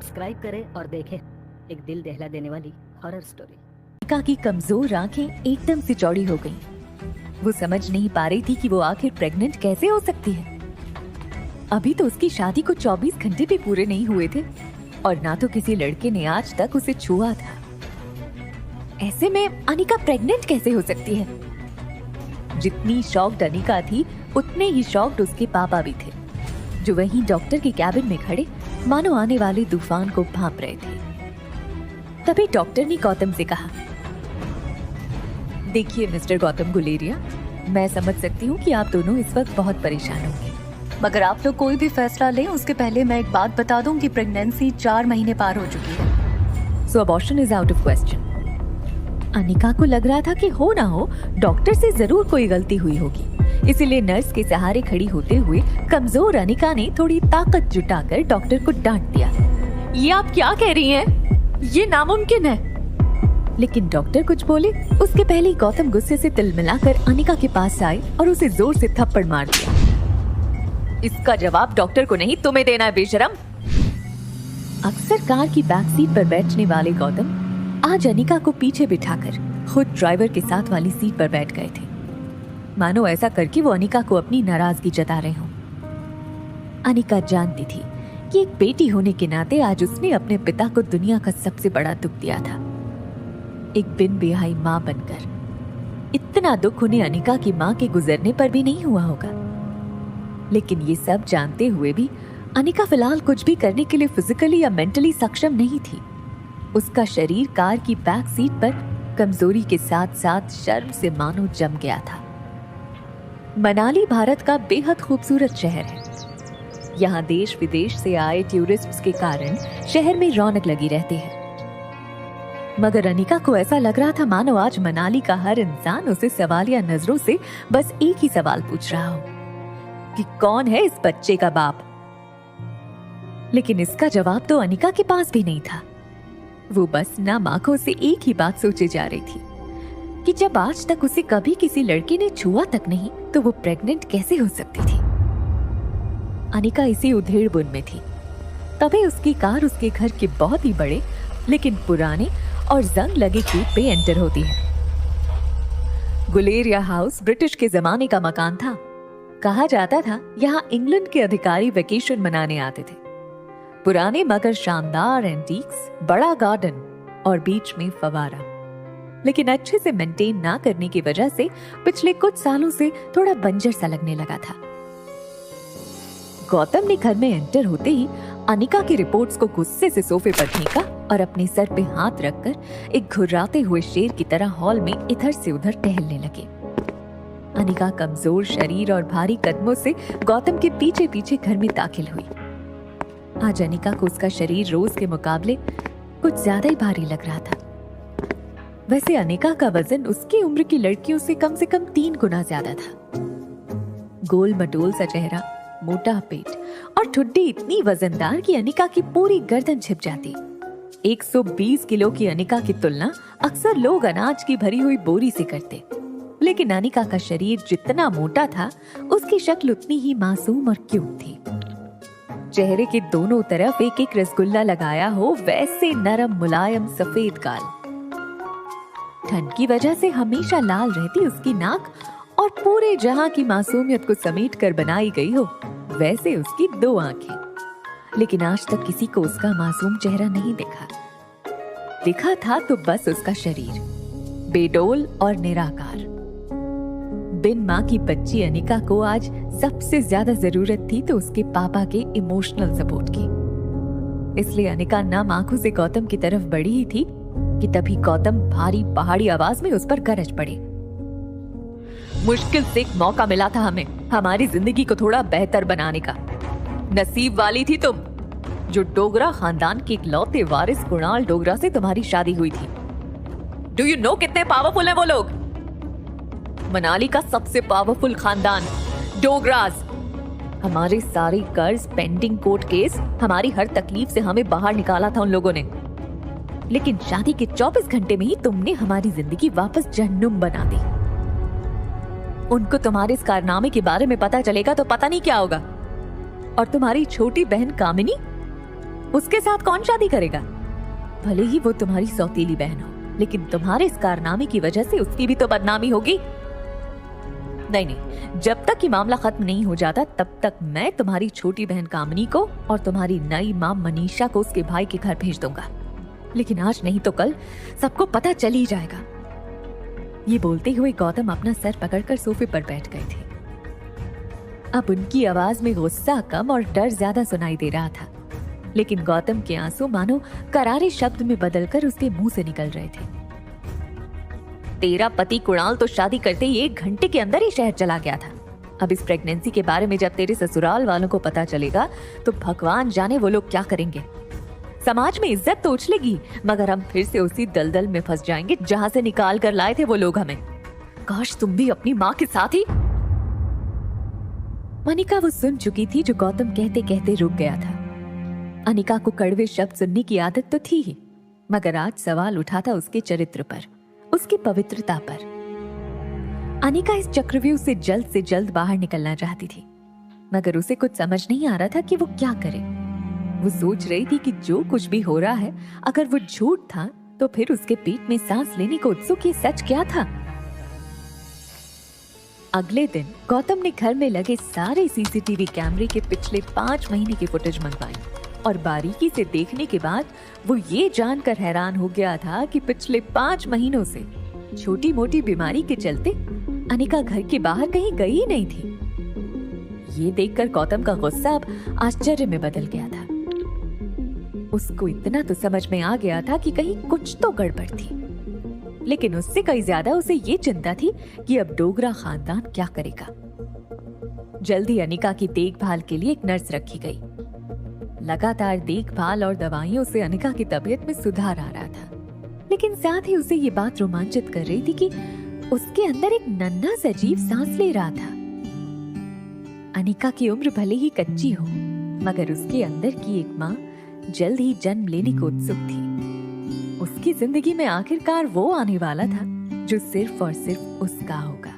Subscribe करें और देखें एक दिल दहला देने वाली हॉरर स्टोरी। अनिका की कमजोर आंखें एकदम से चौड़ी हो गईं। वो समझ नहीं पा रही थी कि वो आखिर प्रेग्नेंट कैसे हो सकती है। अभी तो उसकी शादी को 24 घंटे भी पूरे नहीं हुए थे और ना तो किसी लड़के ने आज तक उसे छुआ था। ऐसे में अनिका प्रेग्नेंट कैसे हो सकती है? जितनी शॉक्ड अनिका थी उतने ही शॉक्ड उसके पापा भी थे, जो वहीं डॉक्टर के कैबिन में खड़े मानो आने वाले तूफान को भांप रहे थे। तभी डॉक्टर ने गौतम से कहा, देखिए मिस्टर गौतम गुलेरिया, मैं समझ सकती हूँ कि आप दोनों इस वक्त बहुत परेशान होंगे, मगर आप लोग कोई भी फैसला लें उसके पहले मैं एक बात बता दूं कि प्रेगनेंसी 4 महीने पार हो चुकी है। So abortion is out of question. Anika को लग रहा था कि हो ना हो डॉक्टर से जरूर कोई गलती हुई होगी, इसीलिए नर्स के सहारे खड़ी होते हुए कमजोर अनिका ने थोड़ी ताकत जुटाकर डॉक्टर को डांट दिया। ये आप क्या कह रही हैं? ये नामुमकिन है। लेकिन डॉक्टर कुछ बोले उसके पहले ही गौतम गुस्से से तिलमिलाकर अनिका के पास आए और उसे जोर से थप्पड़ मार दिया। इसका जवाब डॉक्टर को नहीं तुम्हें देना है, बेशरम। अक्सर कार की बैक सीट पर बैठने वाले गौतम आज अनिका को पीछे बिठाकर खुद ड्राइवर के साथ वाली सीट पर बैठ गए थे, मानो ऐसा करके वो अनिका को अपनी नाराजगी जता रहे हों। अनिका जानती थी कि एक बेटी होने के नाते आज उसने अपने पिता को दुनिया का सबसे बड़ा दुख दिया था, एक बिन ब्याही माँ बनकर। इतना दुख उन्हें अनिका की माँ के गुजरने पर भी नहीं हुआ होगा। लेकिन ये सब जानते हुए भी अनिका फिलहाल कुछ भी करने के लिए फिजिकली या मेंटली सक्षम नहीं थी। उसका शरीर कार की बैक सीट पर कमजोरी के साथ साथ शर्म से मानो जम गया था। मनाली भारत का बेहद खूबसूरत शहर है। यहाँ देश विदेश से आए टूरिस्ट्स के कारण शहर में रौनक लगी रहती है। मगर अनिका को ऐसा लग रहा था मानो आज मनाली का हर इंसान उसे सवालिया नजरों से बस एक ही सवाल पूछ रहा हो कि कौन है इस बच्चे का बाप। लेकिन इसका जवाब तो अनिका के पास भी नहीं था। वो बस नाम आंखों से एक ही बात सोचे जा रही थी कि जब आज तक उसे कभी किसी लड़के ने छुआ तक नहीं, तो वो प्रेग्नेंट कैसे हो सकती थी। अनिका इसी उधेड़-बुन में थी। तभी उसकी कार उसके घर के बहुत ही बड़े लेकिन पुराने और जंग लगे गेट पे एंटर होती है। गुलेरिया हाउस ब्रिटिश के जमाने का मकान था। कहा जाता था यहाँ इंग्लैंड के अधिकारी वेकेशन मनाने आते थे। पुराने मगर शानदार एंटीक्स, बड़ा गार्डन और बीच में फवारा, लेकिन अच्छे से मेंटेन ना करने की वजह से पिछले कुछ सालों से थोड़ा बंजर सा लगने लगा था। गौतम ने घर में एंटर होते ही अनिका की रिपोर्ट्स को गुस्से से सोफे पर फेंका और अपने सर पे हाथ रखकर एक घुर्राते हुए शेर की तरह हॉल में इधर से उधर टहलने लगे। अनिका कमजोर शरीर और भारी कदमों से गौतम के पीछे पीछे घर में दाखिल हुई। आज अनिका को उसका शरीर रोज के मुकाबले कुछ ज्यादा ही भारी लग रहा था। वैसे अनिका का वजन उसकी उम्र की लड़कियों से कम 3 गुना ज्यादा था। गोल मटोल सा चेहरा, मोटा पेट और ठुड्डी इतनी वजनदार कि अनिका की पूरी गर्दन छिप जाती। 120 किलो की अनिका की तुलना अक्सर लोग अनाज की भरी हुई बोरी से करते, लेकिन अनिका का शरीर जितना मोटा था उसकी शक्ल उतनी ही मासूम और क्यूट थी। चेहरे के दोनों तरफ एक एक रसगुल्ला लगाया हो वैसे नरम मुलायम सफेद गाल। ठंड की वजह से हमेशा लाल रहती उसकी नाक और पूरे जहां की मासूमियत को समेट कर बनाई गई हो वैसे उसकी 2 आंखें। लेकिन आज तक किसी को उसका मासूम चेहरा नहीं दिखा था तो बस उसका शरीर बेडोल और निराकार। बिन माँ की बच्ची अनिका को आज सबसे ज्यादा जरूरत थी तो उसके पापा के इमोशनल सपोर्ट की। इसलिए अनिका नाम आंखों से गौतम की तरफ बढ़ी ही थी कि तभी गौतम भारी पहाड़ी आवाज में उस पर गरज पड़े। मुश्किल से एक मौका मिला था हमें हमारी जिंदगी को थोड़ा बेहतर बनाने का। नसीब वाली थी तुम जो डोगरा खानदान के इकलौते वारिस कुणाल डोगरा से तुम्हारी शादी हुई थी। डू यू नो कितने पावरफुल हैं वो लोग? मनाली का सबसे पावरफुल खानदान डोगरास। हमारे सारे कर्ज, पेंडिंग कोर्ट केस, हमारी हर तकलीफ से हमें बाहर निकाला था उन लोगों ने। लेकिन शादी के 24 घंटे में ही तुमने हमारी जिंदगी वापस जहन्नुम बना दी। उनको तुम्हारे इस कारनामे के बारे में पता चलेगा तो पता नहीं क्या होगा। और तुम्हारी छोटी बहन कामिनी, उसके साथ कौन शादी करेगा? भले ही वो तुम्हारी सौतेली बहन हो, लेकिन तुम्हारे इस कारनामे की वजह से उसकी भी तो बदनामी होगी। नहीं नहीं, जब तक ये मामला खत्म नहीं हो जाता तब तक मैं तुम्हारी छोटी बहन कामनी को और तुम्हारी नई मां मनीषा को उसके भाई के घर भेज दूंगा। लेकिन आज नहीं तो कल सबको पता चल ही जाएगा। ये बोलते हुए गौतम अपना सर पकड़कर सोफे पर बैठ गए थे। अब उनकी आवाज में गुस्सा कम और डर ज्यादा सुनाई दे रहा था, लेकिन गौतम के आंसू मानो करारे शब्द में बदलकर उसके मुंह से निकल रहे थे। तेरा पति कुणाल तो शादी करते ही 1 घंटे के अंदर ही शहर चला गया था। अब इस प्रेगनेंसी के बारे में जब तेरे ससुराल वालों को पता चलेगा तो भगवान जाने वो लोग क्या करेंगे। समाज में इज्जत तो उछलेगी, मगर हम फिर से उसी दलदल में फंस जाएंगे जहां से निकाल कर लाए थे वो लोग हमें। काश तुम भी अपनी माँ के साथ ही। अनिका वो सुन चुकी थी जो गौतम कहते कहते रुक गया था। अनिका को कड़वे शब्द सुनने की आदत तो थी ही, मगर आज सवाल उठा था उसके चरित्र पर, उसकी पवित्रता पर। अनिका इस चक्रव्यूह से जल्द बाहर निकलना चाहती थी, मगर उसे कुछ समझ नहीं आ रहा था कि वो क्या करे। वो सोच रही थी कि जो कुछ भी हो रहा है, अगर वो झूठ था तो फिर उसके पेट में सांस लेने को उत्सुक ये सच क्या था। अगले दिन गौतम ने घर में लगे सारे सीसीटीवी कैमरे के पिछले 5 महीने की फुटेज मंगवाई और बारीकी से देखने के बाद वो ये जानकर हैरान हो गया था कि पिछले 5 महीनों से छोटी मोटी बीमारी के चलते अनिका घर के बाहर कहीं गई ही नहीं थी। ये देखकर गौतम का गुस्सा अब आश्चर्य में बदल गया था। उसको इतना तो समझ में आ गया था कि कहीं कुछ तो गड़बड़ थी, लेकिन उससे कहीं ज्यादा उसे ये चिंता थी कि अब डोगरा खानदान क्या करेगा। जल्दी अनिका की देखभाल के लिए एक नर्स रखी गई। लगातार देखभाल और दवाइयों से अनिका की तबीयत में सुधार आ रहा था, लेकिन साथ ही उसे ये बात रोमांचित कर रही थी कि उसके अंदर एक नन्हा सा जीव सांस ले रहा था। अनिका की उम्र भले ही कच्ची हो, मगर उसके अंदर की एक माँ जल्द ही जन्म लेने को उत्सुक थी। उसकी जिंदगी में आखिरकार वो आने वाला था जो सिर्फ और सिर्फ उसका होगा।